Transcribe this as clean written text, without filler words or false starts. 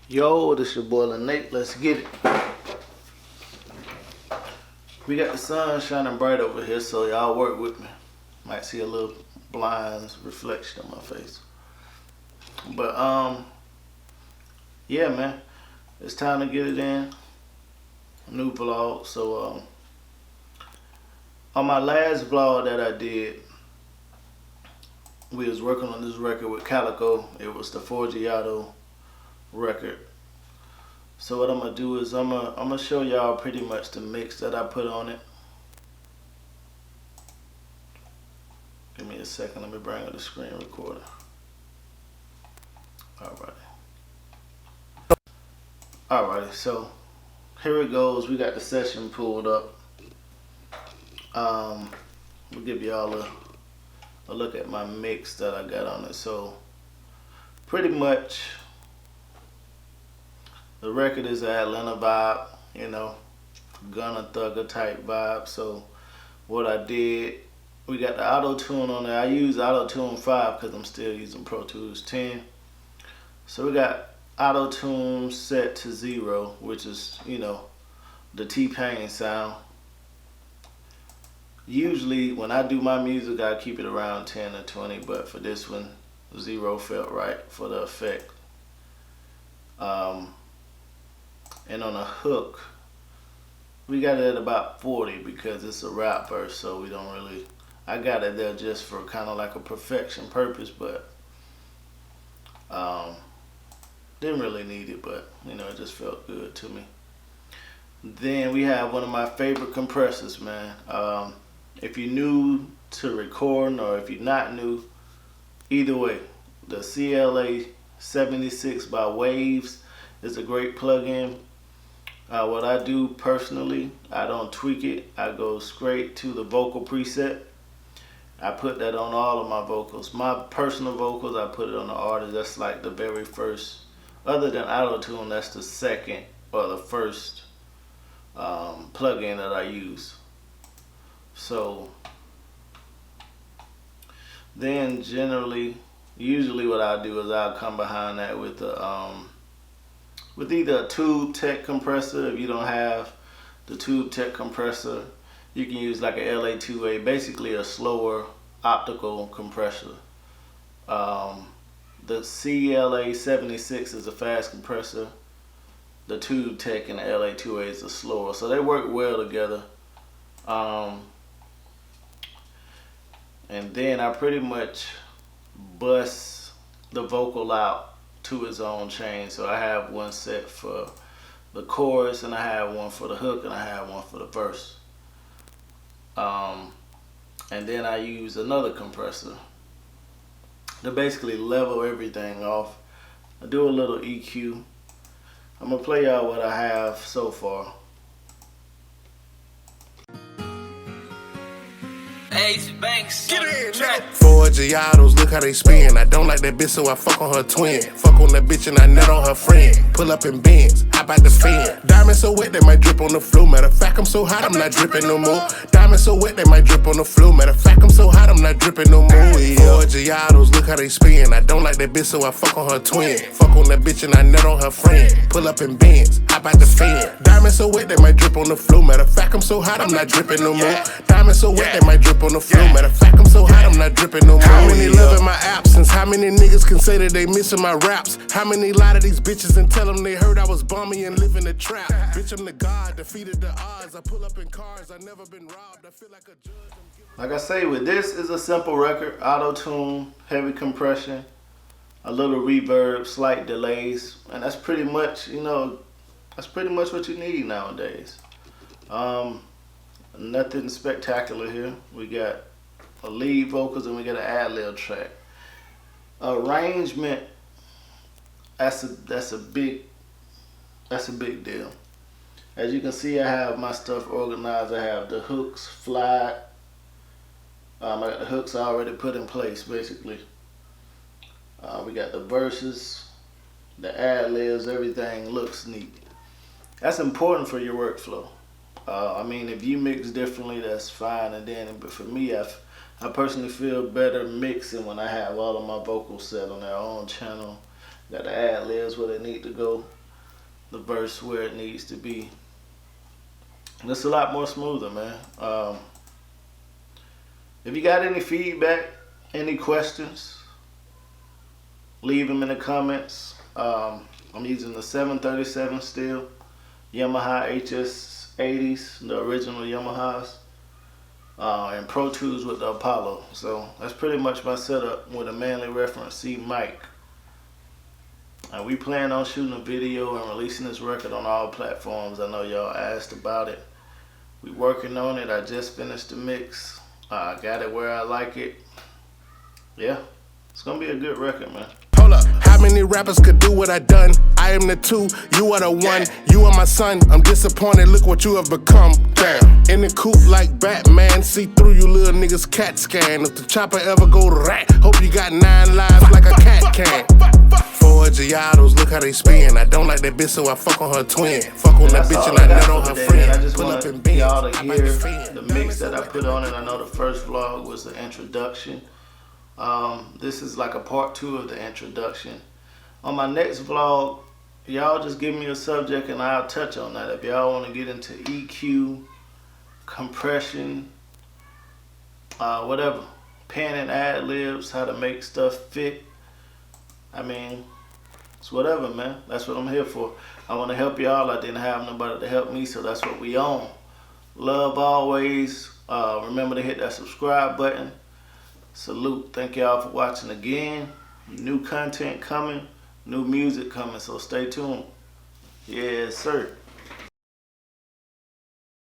Yo, this your boy Nate. Let's get it. We got the sun shining bright over here, so y'all work with me. Might see a little blinds reflection on my face. But yeah, man, it's time to get it in. New vlog. So on my last vlog that I did, we was working on this record with Calico. It was the Forgiato record. So what I'm gonna do is I'm gonna show y'all pretty much the mix that I put on it. Give me a second. Let me bring up the screen recorder. Alrighty, so here it goes. We got the session pulled up. We'll give y'all a look at my mix that I got on it. So pretty much the record is an Atlanta vibe, you know, Gunna Thugger type vibe. So what I did, we got the auto tune on there. I use auto tune 5 because I'm still using Pro Tools 10. So we got auto tune set to 0, which is, you know, the T-Pain sound. Usually when I do my music, I keep it around 10 or 20, but for this one, 0 felt right for the effect. And on a hook, we got it at about 40 because it's a rap verse, so we don't really, I got it there just for kind of like a perfection purpose, but didn't really need it, but you know, it just felt good to me. Then we have one of my favorite compressors, man. If you're new to recording or if you're not new, either way, the CLA 76 by Waves is a great plug-in. What I do personally, I don't tweak it. I go straight to the vocal preset. I put that on all of my vocals. My personal vocals, I put it on the artist. That's like the very first, other than auto-tune, that's the second or the first plug-in that I use. So then usually what I do is I'll come behind that with the with either a tube tech compressor. If you don't have the tube tech compressor, you can use like a LA2A, basically a slower optical compressor. The CLA 76 is a fast compressor. The tube tech and the LA2A is a slower, so they work well together. And then I pretty much bust the vocal out to its own chain. So I have one set for the chorus, and I have one for the hook, and I have one for the verse. And then I use another compressor to basically level everything off. I do a little EQ. I'm gonna play y'all what I have so far. Banks. Get it in, Forgiatos, look how they spin. I don't like that bitch, so I fuck on her twin. Fuck on that bitch and I nut on her friend. Pull up in Benz, hop out the fan. Diamonds so wet they might drip on the floor. Matter of fact, I'm so hot I'm not dripping no more. Diamonds so wet they might drip on the floor. Matter of fact, I'm so hot I'm not dripping no more. Forgiatos, look how they spin. I don't like that bitch, so I fuck on her twin. Fuck on that bitch and I nut on her friend. Pull up in Benz, hop out the fan. Diamonds so wet they might drip on the floor. Matter of fact, I'm so hot I'm not dripping no more. Diamonds so wet they might drip on the floor. Matter of fact, I'm so hot I'm not dripping no more. How many love in my absence? How many niggas can say that they missing my raps? How many lie to these bitches and tell them they heard I was bombing and living the trap? Bitch, I'm the god, defeated the odds. I pull up in cars, I never been robbed. I feel like a judge. Like I say, with this is a simple record. Auto-tune, heavy compression, a little reverb, slight delays, and that's pretty much, you know, that's pretty much what you need nowadays. Nothing spectacular here. We got a lead vocals and we got an ad-lib track. Arrangement, that's a big deal. As you can see, I have my stuff organized. I have the hooks flat. I got the hooks already put in place, basically. We got the verses, the ad-libs, everything looks neat. That's important for your workflow. I mean, if you mix differently, that's fine. And then, but for me, I personally feel better mixing when I have all of my vocals set on their own channel. Got the ad-libs where they need to go. the verse where it needs to be. And it's a lot more smoother, man. If you got any feedback, any questions, leave them in the comments. I'm using the 737 still, Yamaha HS80s, the original Yamahas, and Pro 2s with the Apollo. So that's pretty much my setup with a Manly Reference C mic. And we plan on shooting a video and releasing this record on all platforms. I know y'all asked about it. We working on it. I just finished the mix. I got it where I like it. Yeah, it's gonna be a good record, man. Hold up, how many rappers could do what I done? I am the 2, you are the 1. You are my son, I'm disappointed, look what you have become. Damn, in the coop like Batman, see through you little niggas CAT scan. If the chopper ever go to rat, hope you got 9 lives like a cat can. 4 Giados, look how they spin. I don't like that bitch, so I fuck on her twin. Fuck on that bitch and I nut on her friend. I just want y'all to hear the mix that I put on it. I know the first vlog was the introduction. This is like a part 2 of the introduction. On my next vlog, y'all just give me a subject and I'll touch on that. If y'all want to get into EQ, compression, whatever, pen and ad-libs, how to make stuff fit. I mean, it's whatever, man. That's what I'm here for. I want to help y'all. I didn't have nobody to help me, so that's what we on. Love always. Remember to hit that subscribe button. Salute. Thank y'all for watching again. New content coming, new music coming, so stay tuned. Yes, sir.